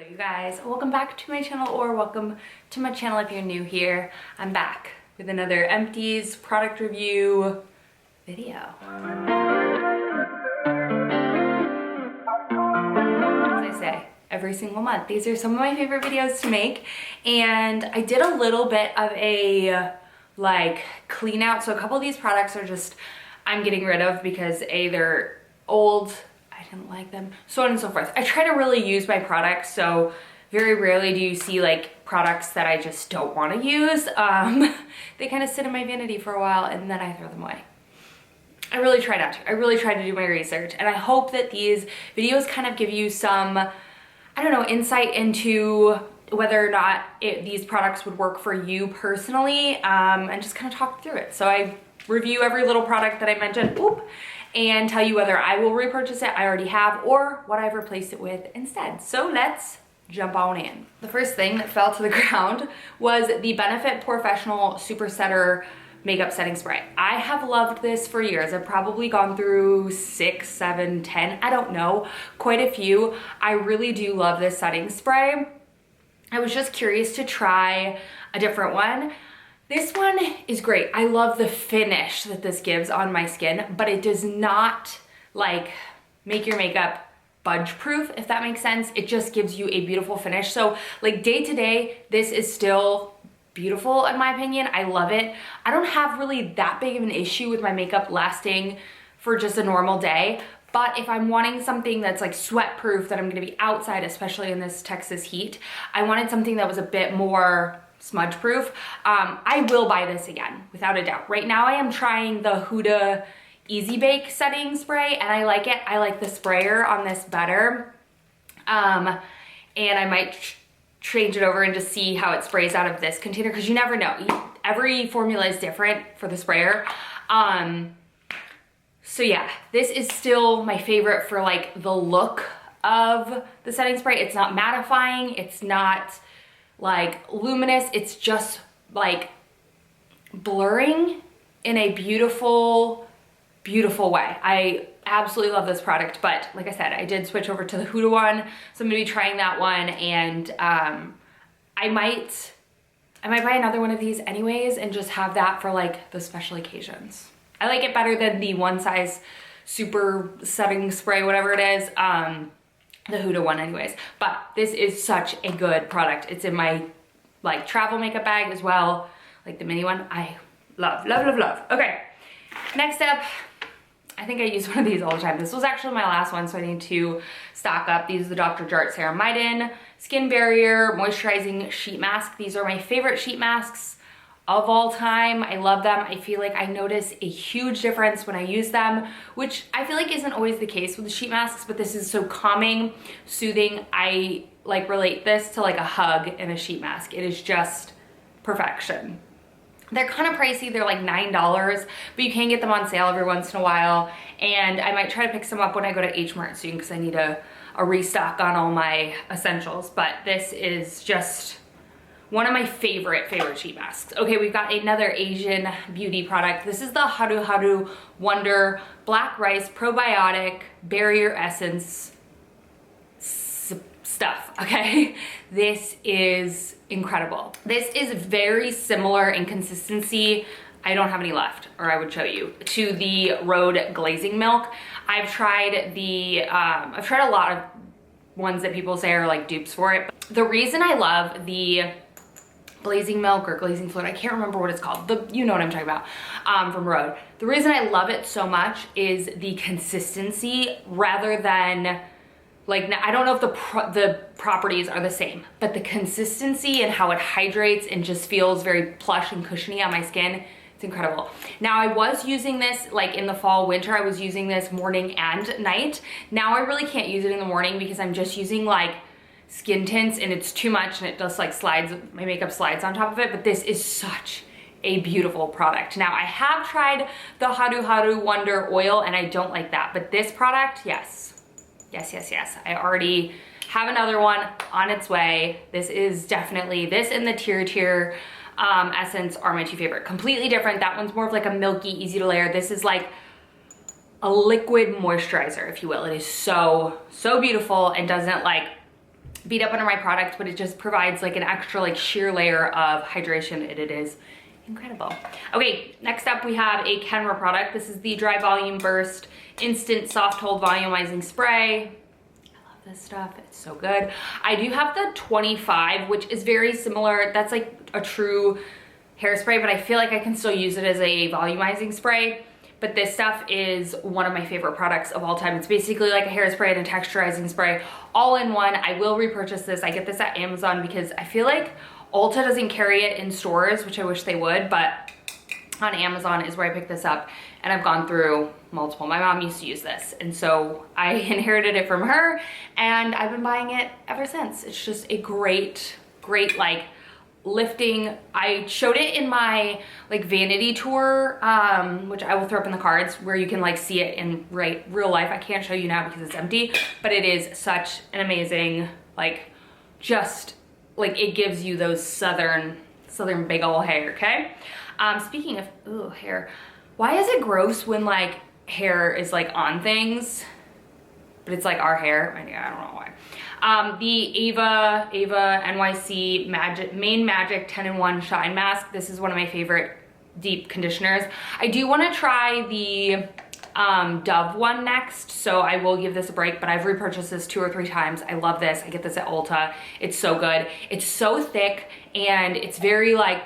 you guys, welcome back to my channel, or welcome to my channel if you're new here. I'm back with another Empties product review video. As I say every single month, these are some of my favorite videos to make, and I did a little bit of a like clean out. So a couple of these products are just I'm getting rid of because A, they're old, I didn't like them, so on and so forth. I try to really use my products, so very rarely do you see like products that I just don't want to use. They kind of sit in my vanity for a while and then I throw them away. I really try not to. I really try to do my research, and I hope that these videos kind of give you some, I don't know, insight into whether or not these products would work for you personally, and just kind of talk through it. So I review every little product that I mentioned, and tell you whether I will repurchase it, I already have, or what I've replaced it with instead. So let's jump on in. The first thing that fell to the ground was the Benefit Professional Super Setter Makeup Setting Spray. I have loved this for years. I've probably gone through 6, 7, 10, I don't know, quite a few. I really do love this setting spray. I was just curious to try a different one. This one is great. I love the finish that this gives on my skin, but it does not like make your makeup budge proof, if that makes sense. It just gives you a beautiful finish. So like day to day, this is still beautiful in my opinion. I love it. I don't have really that big of an issue with my makeup lasting for just a normal day. But if I'm wanting something that's like sweat proof, that I'm gonna be outside, especially in this Texas heat, I wanted something that was a bit more smudge proof. I will buy this again, without a doubt. Right now I am trying the Huda Easy Bake setting spray, and I like it. I like the sprayer on this better. And I might change it over and just see how it sprays out of this container, because you never know. Every formula is different for the sprayer. So yeah, this is still my favorite for like the look of the setting spray. It's not mattifying, it's not like luminous, it's just like blurring in a beautiful, beautiful way. I absolutely love this product, but like I said, I did switch over to the Huda one, so I'm gonna be trying that one, and I might buy another one of these anyways and just have that for like the special occasions. I like it better than the one size super setting spray, whatever it is, the Huda one anyways. But this is such a good product. It's in my like travel makeup bag as well, like the mini one. I love, love, love, love. Okay, next up, I think I use one of these all the time. This was actually my last one, so I need to stock up. These are the Dr. Jart Serum Skin Barrier Moisturizing Sheet Mask. These are my favorite sheet masks of all time. I love them. I feel like I notice a huge difference when I use them, which I feel like isn't always the case with the sheet masks, but this is so calming, soothing. I like relate this to like a hug in a sheet mask. It is just perfection. They're kind of pricey. They're like $9, but you can get them on sale every once in a while. And I might try to pick some up when I go to H Mart soon, because I need a restock on all my essentials. But this is just one of my favorite sheet masks. Okay, we've got another Asian beauty product. This is the Haru Wonder Black Rice Probiotic Barrier Essence stuff, okay? This is incredible. This is very similar in consistency, I don't have any left, or I would show you, to the Rhode Glazing Milk. I've tried a lot of ones that people say are like dupes for it. The reason I love the glazing milk or glazing fluid, I can't remember what it's called, you know what I'm talking about, from Rhode. The reason I love it so much is the consistency, rather than like, I don't know if the properties are the same, but the consistency and how it hydrates and just feels very plush and cushiony on my skin, it's incredible. Now, I was using this like in the fall, winter, I was using this morning and night. Now I really can't use it in the morning because I'm just using like skin tints and it's too much, and it just like slides, my makeup slides on top of it. But this is such a beautiful product. Now, I have tried the Haru Wonder Oil and I don't like that, but this product, yes. Yes, yes, yes. I already have another one on its way. This is definitely, this and the Tear Essence are my two favorite. Completely different. That one's more of like a milky, easy to layer. This is like a liquid moisturizer, if you will. It is so, so beautiful and doesn't like beat up under my product, but it just provides like an extra like sheer layer of hydration, and it is incredible. Okay, next up we have a Kenra product. This is the Dry Volume Burst Instant Soft Hold Volumizing Spray. I love this stuff, it's so good. I do have the 25, which is very similar. That's like a true hairspray, but I feel like I can still use it as a volumizing spray. But this stuff is one of my favorite products of all time. It's basically like a hairspray and a texturizing spray all in one. I will repurchase this. I get this at Amazon because I feel like Ulta doesn't carry it in stores, which I wish they would, but on Amazon is where I picked this up, and I've gone through multiple. My mom used to use this, and so I inherited it from her, and I've been buying it ever since. It's just a great like lifting. I showed it in my like vanity tour, which I will throw up in the cards, where you can like see it in real life. I can't show you now because it's empty, but it is such an amazing, like, just like it gives you those southern big ol' hair. Okay, speaking of hair, why is it gross when like hair is like on things, but it's like our hair? I don't know why. The Ava NYC Main Magic 10-in-1 Shine Mask. This is one of my favorite deep conditioners. I do want to try the Dove one next, so I will give this a break, but I've repurchased this 2 or 3 times. I love this. I get this at Ulta. It's so good. It's so thick, and it's very like,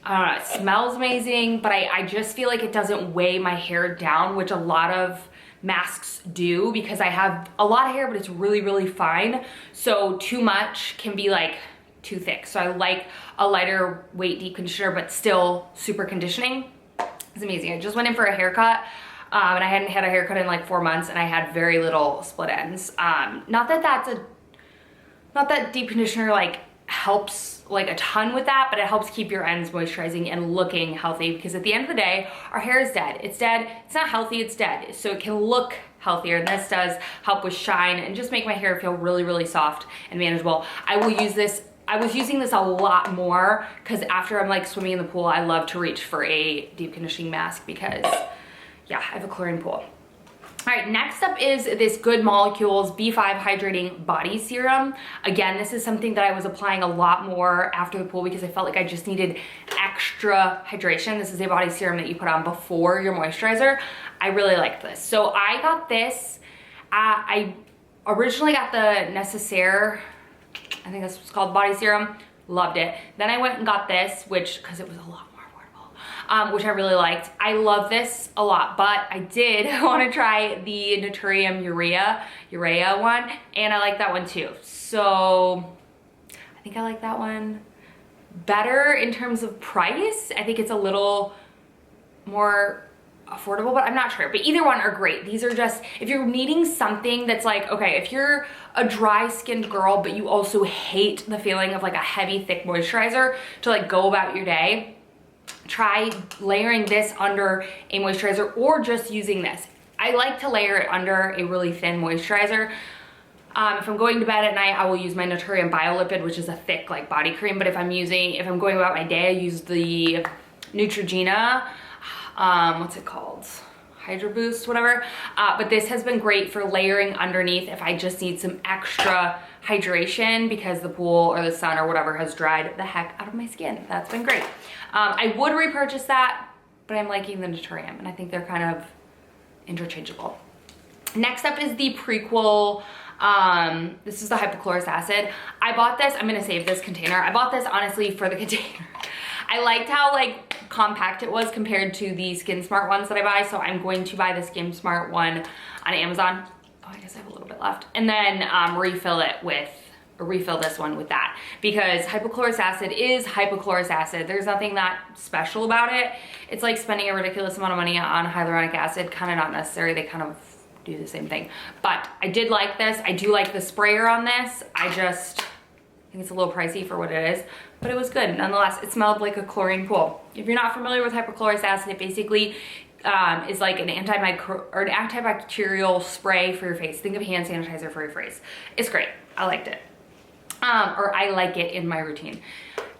I don't know, it smells amazing, but I just feel like it doesn't weigh my hair down, which a lot of masks do, because I have a lot of hair, but it's really fine. So too much can be like too thick. So I like a lighter weight deep conditioner, but still super conditioning. It's amazing. I just went in for a haircut, and I hadn't had a haircut in like 4 months, and I had very little split ends. Not that deep conditioner like helps like a ton with that, but it helps keep your ends moisturizing and looking healthy, because at the end of the day, our hair is dead. It's dead. It's not healthy, it's dead. So it can look healthier, and this does help with shine and just make my hair feel really soft and manageable. I will use this. I was using this a lot more because after I'm like swimming in the pool, I love to reach for a deep conditioning mask because yeah, I have a chlorine pool. All right, next up is this Good Molecules B5 Hydrating Body Serum. Again, this is something that I was applying a lot more after the pool because I felt like I just needed extra hydration. This is a body serum that you put on before your moisturizer. I really liked this. So I got this, I originally got the Necessaire, I think that's what's called, body serum. Loved it. Then I went and got this, because it was a lot more affordable, which I really liked. I love this a lot, but I did want to try the Ntorium Urea one, and I like that one too. So I think I like that one better in terms of price. I think it's a little more affordable, but I'm not sure. But either one are great. These are just, if you're needing something that's like, okay, if you're a dry skinned girl, but you also hate the feeling of like a heavy, thick moisturizer to like go about your day, try layering this under a moisturizer or just using this. I like to layer it under a really thin moisturizer. If I'm going to bed at night, I will use my Ntorium Biolipid, which is a thick like body cream. But if I'm going about my day, I use the Neutrogena, what's it called? Hydro Boost, whatever. But this has been great for layering underneath if I just need some extra hydration because the pool or the sun or whatever has dried the heck out of my skin. That's been great. I would repurchase that, but I'm liking the Ntorium, and I think they're kind of interchangeable. Next up is the Prequel. This is the Hypocchlorous Acid. I bought this, I'm gonna save this container. I bought this honestly for the container. I liked how like compact it was compared to the Skin Smart ones that I buy, so I'm going to buy the Skin Smart one on Amazon. Oh, I guess I have a little bit left. And then refill this one with that, because hypochlorous acid is hypochlorous acid. There's nothing that special about it. It's like spending a ridiculous amount of money on hyaluronic acid, kind of not necessary. They kind of do the same thing. But I did like this. I do like the sprayer on this. I think it's a little pricey for what it is, but it was good. Nonetheless, it smelled like a chlorine pool. If you're not familiar with hypochlorous acid, it basically is like an antibacterial spray for your face. Think of hand sanitizer for your face. It's great. I liked it. Or I like it in my routine.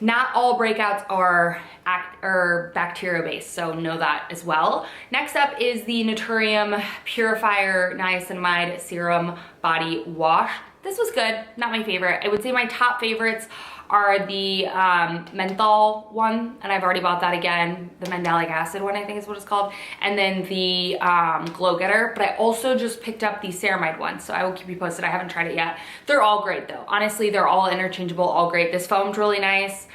not all breakouts are bacteria based, so know that as well. Next up is the Ntorium Purifier Niacinamide Serum Body Wash. This was good, not my favorite. I would say my top favorites are the menthol one, and I've already bought that again. The mandelic acid one, I think is what it's called. And then the glow getter, but I also just picked up the ceramide one, so I will keep you posted. I haven't tried it yet. They're all great though. Honestly, they're all interchangeable, all great. This foam's really nice.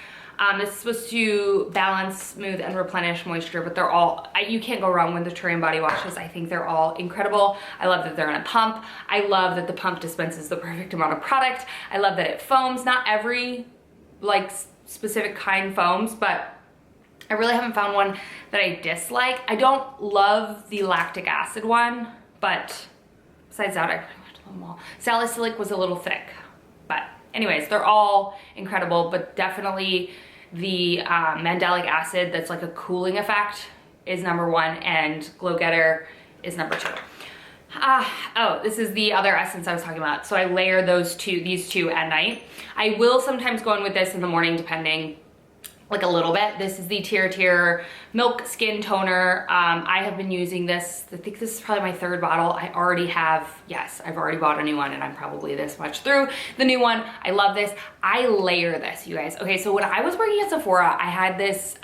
This is supposed to balance, smooth, and replenish moisture, but they're all, you can't go wrong with the Ntorium body washes. I think they're all incredible. I love that they're in a pump. I love that the pump dispenses the perfect amount of product. I love that it foams. Not every like specific kind foams, but I really haven't found one that I dislike. I don't love the lactic acid one, but besides that, I pretty much love them all. Salicylic was a little thick, but anyways, they're all incredible, but definitely the mandelic acid that's like a cooling effect is number one, and glow getter is number two. Oh, this is the other essence I was talking about. So I layer these two at night. I will sometimes go in with this in the morning, depending, like a little bit. This is the Tear Milk Skin Toner. I have been using this. I think this is probably my third bottle. I already have, yes, I've already bought a new one, and I'm probably this much through the new one. I love this. I layer this, you guys. Okay, so when I was working at Sephora, I had this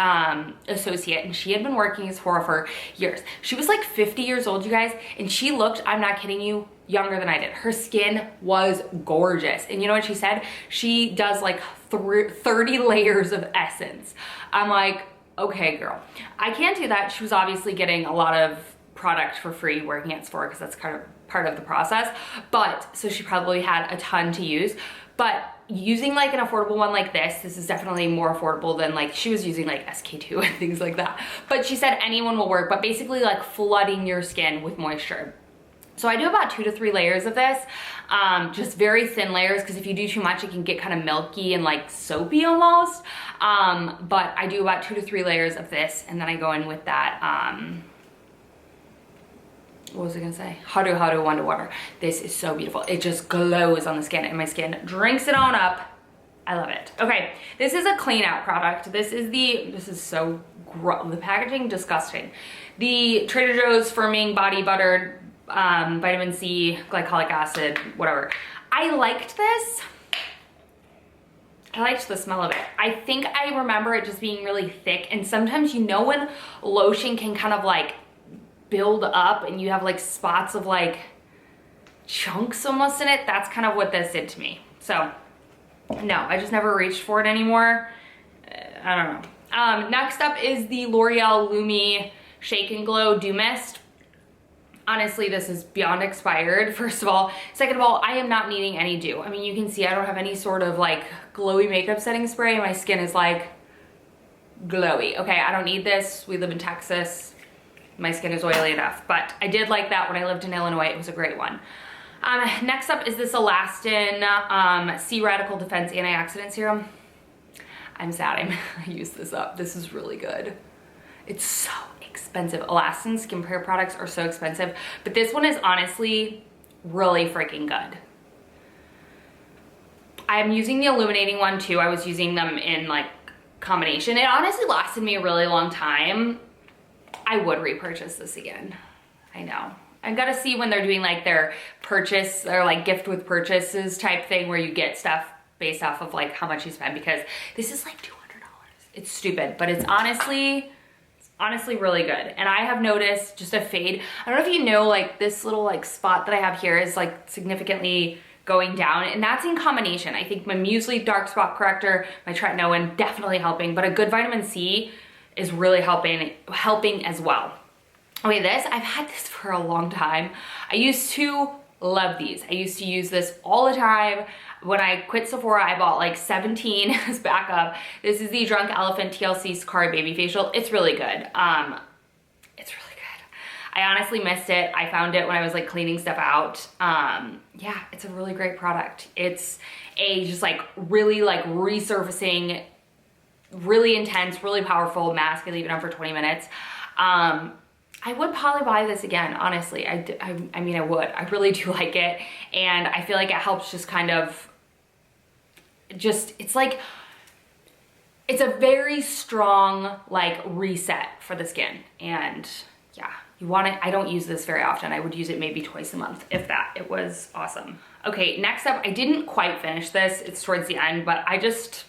associate, and she had been working at Sephora for years. She was like 50 years old, you guys, and she looked, I'm not kidding you, younger than I did. Her skin was gorgeous. And you know what she said? She does like 30 layers of essence. I'm like, okay, girl, I can't do that. She was obviously getting a lot of product for free working at Sephora, because that's kind of part of the process. But so she probably had a ton to use. But using like an affordable one like this is definitely more affordable than, like, she was using like SK2 and things like that. But she said anyone will work, but basically like flooding your skin with moisture. So I do about 2 to 3 layers of this, just very thin layers, because if you do too much, it can get kind of milky and like soapy almost. But I do about 2 to 3 layers of this, and then I go in with that, what was I gonna say? Haru Wonder Water. This is so beautiful. It just glows on the skin, and my skin drinks it on up. I love it. Okay, this is a Cleanout product. This is so gross. The packaging, disgusting. The Trader Joe's Firming Body Butter, vitamin C, glycolic acid, whatever. I liked this. I liked the smell of it. I think I remember it just being really thick, and sometimes, you know, when lotion can kind of like build up and you have like spots of like chunks almost in it, that's kind of what this did to me. So no, I just never reached for it anymore. I don't know. Next up is the L'Oreal Lumi Shake and Glow Dew Mist. Honestly, this is beyond expired, first of all. Second of all, I am not needing any dew. I mean, you can see I don't have any sort of like glowy makeup setting spray. My skin is like glowy. Okay, I don't need this. We live in Texas. My skin is oily enough, but I did like that when I lived in Illinois. It was a great one. Next up is this Elastin C Radical Defense Antioxidant Serum. I'm sad I used this up. This is really good. It's so expensive. Elastin skincare products are so expensive, but this one is honestly really freaking good. I'm using the illuminating one too. I was using them in like combination. It honestly lasted me a really long time. I would repurchase this again. I know. I've got to see when they're doing like their purchase or like gift with purchases type thing, where you get stuff based off of like how much you spend, because this is like $200. It's stupid, but it's honestly really good. And I have noticed just a fade. I don't know if you know, like this little like spot that I have here is like significantly going down, and that's in combination. I think my Muesli Dark Spot Corrector, my tretinoin definitely helping, but a good vitamin C is really helping as well. Okay, I've had this for a long time. I used to love these. I used to use this all the time. When I quit Sephora, I bought like 17 as backup. This is the Drunk Elephant TLC Scar Baby Facial. It's really good. It's really good. I honestly missed it. I found it when I was like cleaning stuff out. Yeah, it's a really great product. It's a just like really like resurfacing, really intense, really powerful mask. I leave it on for 20 minutes. I would probably buy this again, honestly. I mean, I would. I really do like it. And I feel like it helps just kind of, it's like, it's a very strong like reset for the skin. And yeah, you want it. I don't use this very often. I would use it maybe twice a month, if that. It was awesome. Okay, next up, I didn't quite finish this. It's towards the end, but I just,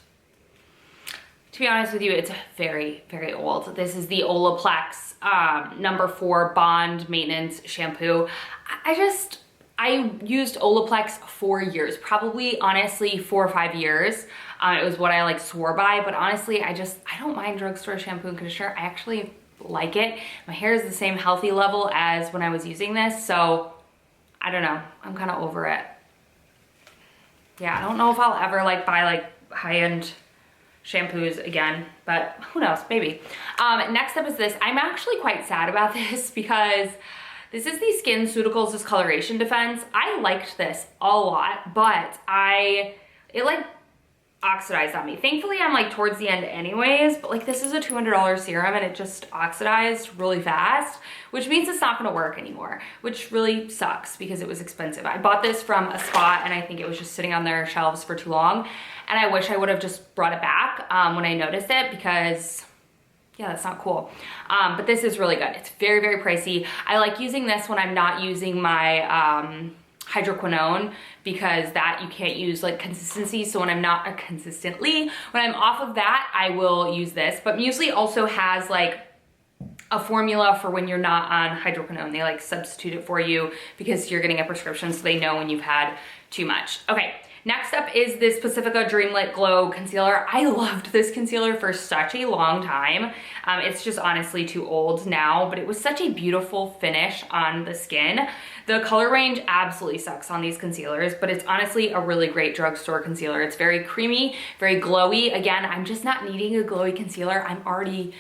to be honest with you, it's very, very old. This is the Ollex number 4 Bond Maintenance Shampoo. I used Ollex for years, probably honestly 4 or 5 years. It was what I like swore by, but honestly, I don't mind drugstore shampoo and conditioner. I actually like it. My hair is the same healthy level as when I was using this, so I don't know. I'm kind of over it. Yeah, I don't know if I'll ever like buy like high-end shampoos again, but who knows, maybe. Next up is this. I'm actually quite sad about this because this is the SkinCeuticals Discoloration Defense. I liked this a lot, but it like oxidized on me. Thankfully, I'm like towards the end anyways, but like this is a $200 serum and it just oxidized really fast, which means it's not gonna work anymore, which really sucks because it was expensive. I bought this from a spot and I think it was just sitting on their shelves for too long. And I wish I would have just brought it back when I noticed it because yeah, that's not cool. But this is really good. It's very, very pricey. I like using this when I'm not using my hydroquinone because that you can't use like consistency. So when I'm not consistently, when I'm off of that, I will use this. But Muesli also has like a formula for when you're not on hydroquinone. They like substitute it for you because you're getting a prescription so they know when you've had too much. Okay. Next up is this Pacifica Dreamlit Glow Concealer. I loved this concealer for such a long time. It's just honestly too old now, but it was such a beautiful finish on the skin. The color range absolutely sucks on these concealers, but it's honestly a really great drugstore concealer. It's very creamy, very glowy. Again, I'm just not needing a glowy concealer. I'm already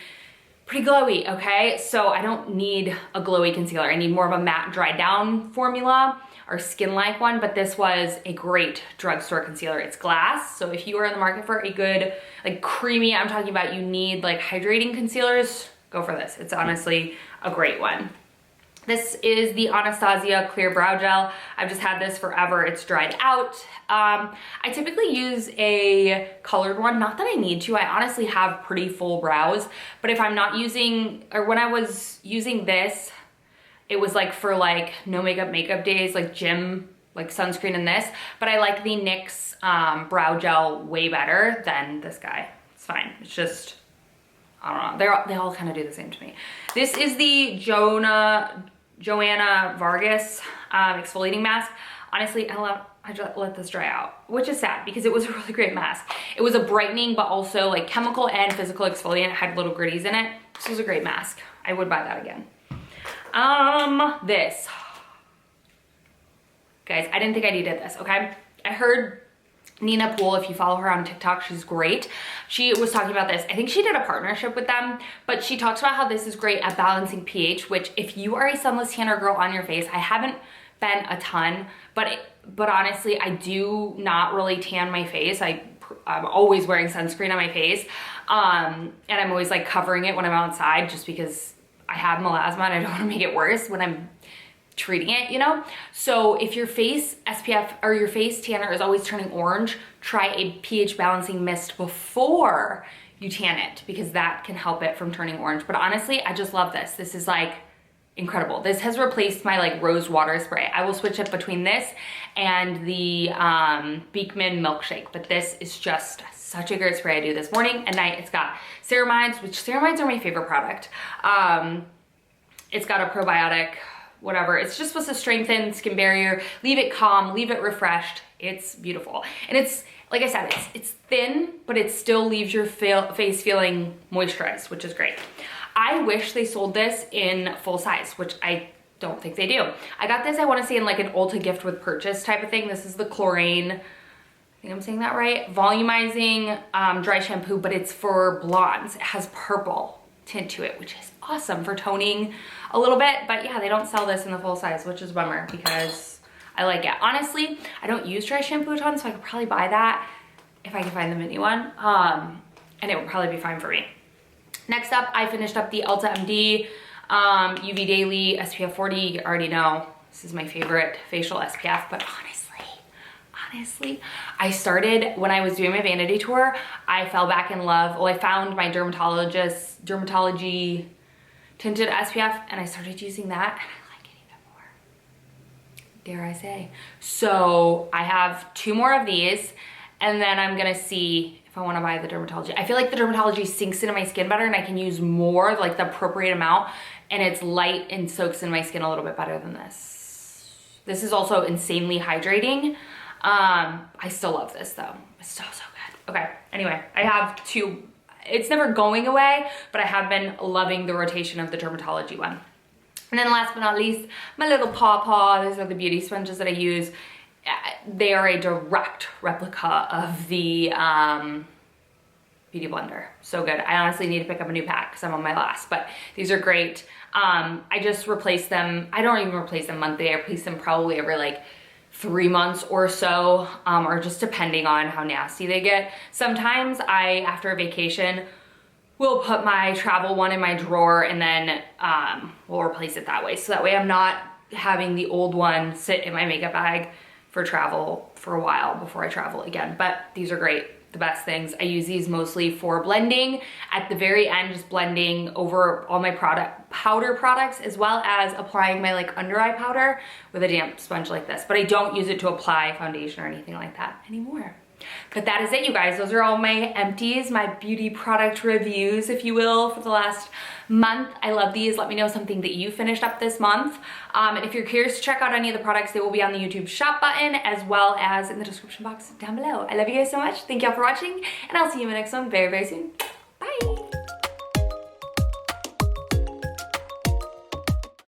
pretty glowy, okay? So I don't need a glowy concealer. I need more of a matte dry down formula or skin-like one, but this was a great drugstore concealer. It's glass, so if you are in the market for a good, like creamy, I'm talking about you need like hydrating concealers, go for this. It's honestly a great one. This is the Anastasia Clear Brow Gel. I've just had this forever. It's dried out. I typically use a colored one. Not that I need to. I honestly have pretty full brows, but if I'm not using, or when I was using this, it was like for like no makeup days, like gym, like sunscreen and this, but I like the NYX brow gel way better than this guy. It's fine. It's just, I don't know. They all kind of do the same to me. This is the Joanna Vargas exfoliating mask. Honestly, I just let this dry out, which is sad because it was a really great mask. It was a brightening, but also like chemical and physical exfoliant. It had little gritties in it. This was a great mask. I would buy that again. This. Guys, I didn't think I needed this, okay? I heard Nina Poole, if you follow her on TikTok, she's great. She was talking about this. I think she did a partnership with them, but she talks about how this is great at balancing pH, which if you are a sunless tanner girl on your face, I haven't been a ton, but honestly, I do not really tan my face. I'm always wearing sunscreen on my face, and I'm always like covering it when I'm outside just because I have melasma and I don't want to make it worse when I'm treating it, you know? So if your face SPF or your face tanner is always turning orange, try a pH balancing mist before you tan it because that can help it from turning orange. But honestly, I just love this. This is like incredible. This has replaced my like rose water spray. I will switch it between this and the Beekman milkshake, but this is just such a great spray. I do this morning and night. It's got ceramides, which ceramides are my favorite product. It's got a probiotic, whatever. It's just supposed to strengthen skin barrier, leave it calm, leave it refreshed. It's beautiful. And it's, like I said, it's thin, but it still leaves your face feeling moisturized, which is great. I wish they sold this in full size, which I don't think they do. I got this, I want to say in like an Ulta gift with purchase type of thing. This is the Chlorine, I think I'm saying that right, volumizing dry shampoo, but it's for blondes. It has purple tint to it, which is awesome for toning a little bit. But yeah, they don't sell this in the full size, which is a bummer because I like it. Honestly, I don't use dry shampoo a ton, so I could probably buy that if I can find the mini one, and it would probably be fine for me. Next up, I finished up the Ulta MD UV Daily SPF 40. You already know this is my favorite facial SPF, but honestly, honestly, I started, when I was doing my vanity tour, I fell back in love. Well, I found my dermatology tinted SPF and I started using that and I like it even more, dare I say. So I have 2 more of these and then I'm gonna see if I wanna buy the dermatology. I feel like the dermatology sinks into my skin better and I can use more, like the appropriate amount, and it's light and soaks in my skin a little bit better than this. This is also insanely hydrating. I still love this though. It's still so good. Okay, anyway, I have 2. It's never going away, but I have been loving the rotation of the dermatology one. And then last but not least, my little paw. These are the beauty sponges that I use. They are a direct replica of the Beauty Blender. So good. I honestly need to pick up a new pack because I'm on my last, but these are great. I just replace them. I don't even replace them monthly. I replace them probably every like 3 months or so, or just depending on how nasty they get. Sometimes I, after a vacation, will put my travel one in my drawer and then we'll replace it that way. So that way I'm not having the old one sit in my makeup bag for travel for a while before I travel again. But these are great. The best things. I use these mostly for blending at the very end, just blending over all my powder products, as well as applying my like under eye powder with a damp sponge like this. But I don't use it to apply foundation or anything like that anymore. But that is it, you guys. Those are all my empties, my beauty product reviews, if you will, for the last month. I love these. Let me know something that you finished up this month. And if you're curious to check out any of the products, they will be on the YouTube shop button as well as in the description box down below. I love you guys so much. Thank y'all for watching, and I'll see you in the next one very, very soon. Bye.